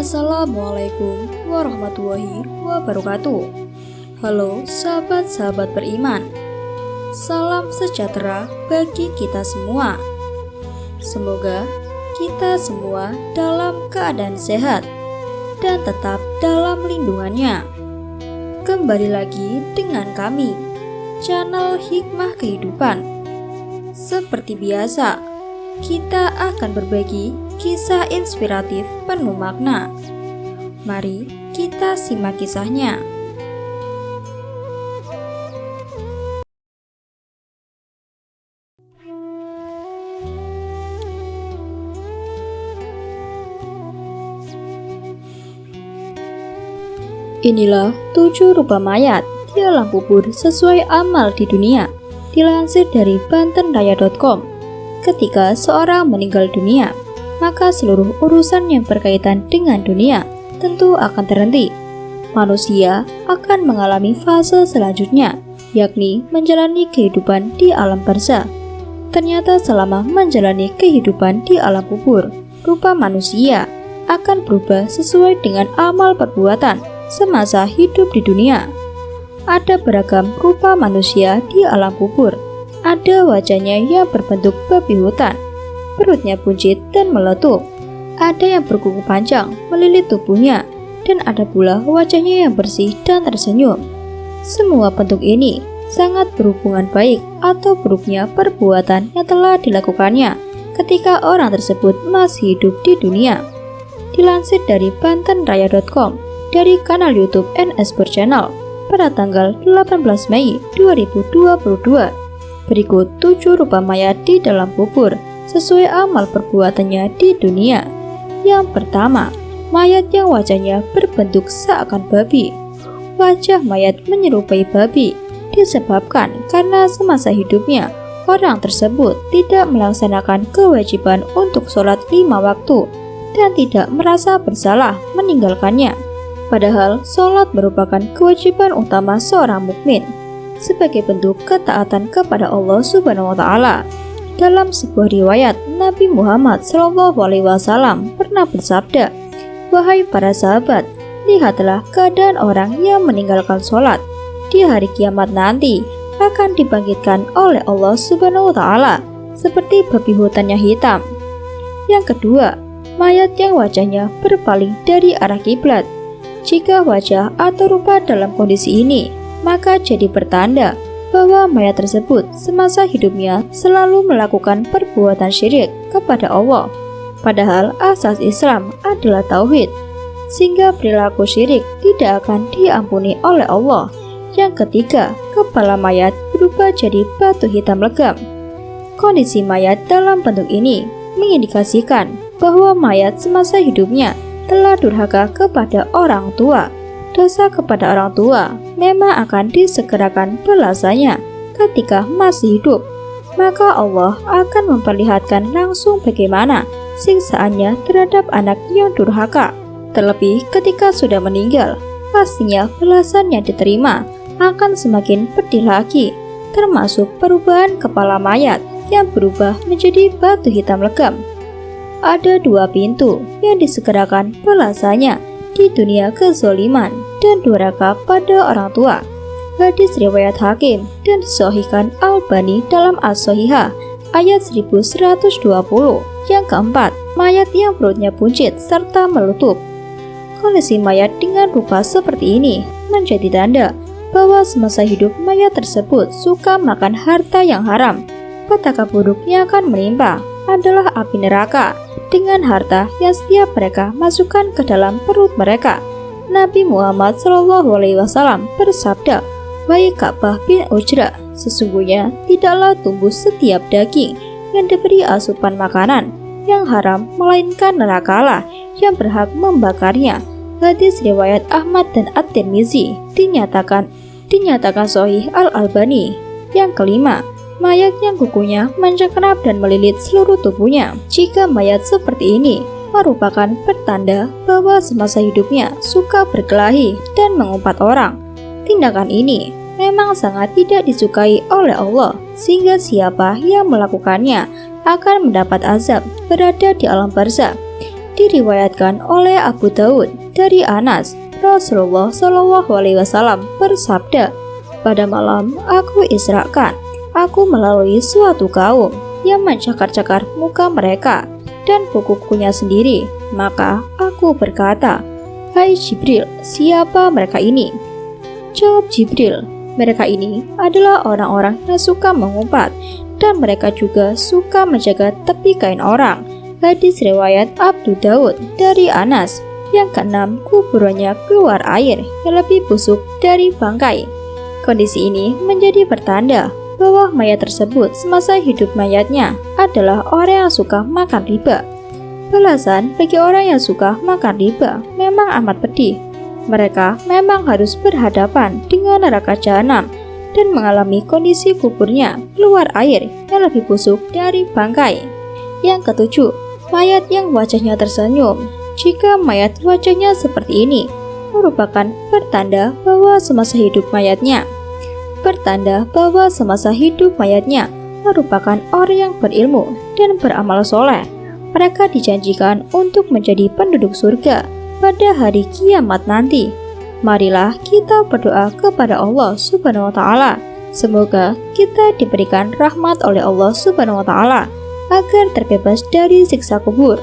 Assalamualaikum warahmatullahi wabarakatuh. Halo sahabat-sahabat beriman, salam sejahtera bagi kita semua. Semoga kita semua dalam keadaan sehat dan tetap dalam lindungannya. Kembali lagi dengan kami, channel Hikmah Kehidupan. Seperti biasa, kita akan berbagi kisah inspiratif penuh makna. Mari kita simak kisahnya. Inilah 7 rupa mayat di alam kubur sesuai amal di dunia. Dilansir dari bantenraya.com. Ketika seorang meninggal dunia, maka seluruh urusan yang berkaitan dengan dunia tentu akan terhenti. Manusia akan mengalami fase selanjutnya, yakni menjalani kehidupan di alam barzakh. Ternyata selama menjalani kehidupan di alam kubur, rupa manusia akan berubah sesuai dengan amal perbuatan semasa hidup di dunia. Ada beragam rupa manusia di alam kubur. Ada wajahnya yang berbentuk babi hutan, perutnya buncit dan meletup. Ada yang berkuku panjang melilit tubuhnya, dan ada pula wajahnya yang bersih dan tersenyum. Semua bentuk ini sangat berhubungan baik atau buruknya perbuatan yang telah dilakukannya ketika orang tersebut masih hidup di dunia. Dilansir dari bantenraya.com dari kanal YouTube NS Channel pada tanggal 18 Mei 2022. Berikut 7 rupa mayat di dalam kubur sesuai amal perbuatannya di dunia. Yang pertama, mayat yang wajahnya berbentuk seakan babi. Wajah mayat menyerupai babi disebabkan karena semasa hidupnya orang tersebut tidak melaksanakan kewajiban untuk sholat 5 waktu dan tidak merasa bersalah meninggalkannya. Padahal sholat merupakan kewajiban utama seorang mukmin sebagai bentuk ketaatan kepada Allah Subhanahu wa Ta'ala. Dalam sebuah riwayat, Nabi Muhammad SAW pernah bersabda, "Wahai para sahabat, lihatlah keadaan orang yang meninggalkan sholat. Di hari kiamat nanti akan dibangkitkan oleh Allah Subhanahu wa Ta'ala seperti babi hutan yang hitam." Yang kedua, mayat yang wajahnya berpaling dari arah kiblat. Jika wajah atau rupa dalam kondisi ini, maka jadi pertanda bahwa mayat tersebut semasa hidupnya selalu melakukan perbuatan syirik kepada Allah. Padahal asas Islam adalah tauhid, sehingga perilaku syirik tidak akan diampuni oleh Allah. Yang ketiga, kepala mayat berubah jadi batu hitam legam. Kondisi mayat dalam bentuk ini mengindikasikan bahwa mayat semasa hidupnya telah durhaka kepada orang tua. Dosa kepada orang tua memang akan disegerakan balasannya ketika masih hidup. Maka Allah akan memperlihatkan langsung bagaimana siksaannya terhadap anak yang durhaka. Terlebih ketika sudah meninggal, pastinya balasan yang diterima akan semakin pedih lagi, termasuk perubahan kepala mayat yang berubah menjadi batu hitam legam. Ada 2 pintu yang disegerakan balasannya di dunia kezoliman dan durhaka pada orang tua. Hadis riwayat Hakim dan disahihkan Albani dalam As-Sahihah ayat 1120. Yang keempat, mayat yang perutnya buncit serta meletup. Kondisi mayat dengan rupa seperti ini menjadi tanda bahwa semasa hidup mayat tersebut suka makan harta yang haram. Petaka buruk yang akan menimpa adalah api neraka dengan harta yang setiap mereka masukkan ke dalam perut mereka. Nabi Muhammad SAW bersabda, "Wahai Ka'bah bin Ujrah, sesungguhnya tidaklah tumbuh setiap daging yang diberi asupan makanan yang haram, melainkan nerakalah yang berhak membakarnya." Hadis riwayat Ahmad dan At-Tirmizi dinyatakan sahih Al-Albani. Yang kelima, mayat yang kukunya mencengkram dan melilit seluruh tubuhnya. Jika mayat seperti ini merupakan pertanda bahwa semasa hidupnya suka berkelahi dan mengumpat orang. Tindakan ini memang sangat tidak disukai oleh Allah, sehingga siapa yang melakukannya akan mendapat azab berada di alam barzakh. Diriwayatkan oleh Abu Daud dari Anas, Rasulullah SAW bersabda, "Pada malam aku israkan, aku melalui suatu kaum yang mencakar-cakar muka mereka dan kuku-kukunya sendiri. Maka aku berkata, 'Hai Jibril, siapa mereka ini?' Jawab Jibril, 'Mereka ini adalah orang-orang yang suka mengumpat, dan mereka juga suka menjaga tepi kain orang.'" Hadis riwayat Abu Daud dari Anas. Yang keenam, kuburannya keluar air yang lebih busuk dari bangkai. Kondisi ini menjadi pertanda bahwa mayat tersebut semasa hidup mayatnya adalah orang yang suka makan riba. Balasan bagi orang yang suka makan riba memang amat pedih. Mereka memang harus berhadapan dengan neraka jahanam dan mengalami kondisi kuburnya keluar air yang lebih busuk dari bangkai. Yang ketujuh, mayat yang wajahnya tersenyum. Jika mayat wajahnya seperti ini, merupakan pertanda bahwa semasa hidup mayatnya merupakan orang yang berilmu dan beramal soleh. Mereka dijanjikan untuk menjadi penduduk surga pada hari kiamat nanti. Marilah kita berdoa kepada Allah Subhanahu wa Ta'ala. Semoga kita diberikan rahmat oleh Allah Subhanahu wa Ta'ala agar terbebas dari siksa kubur.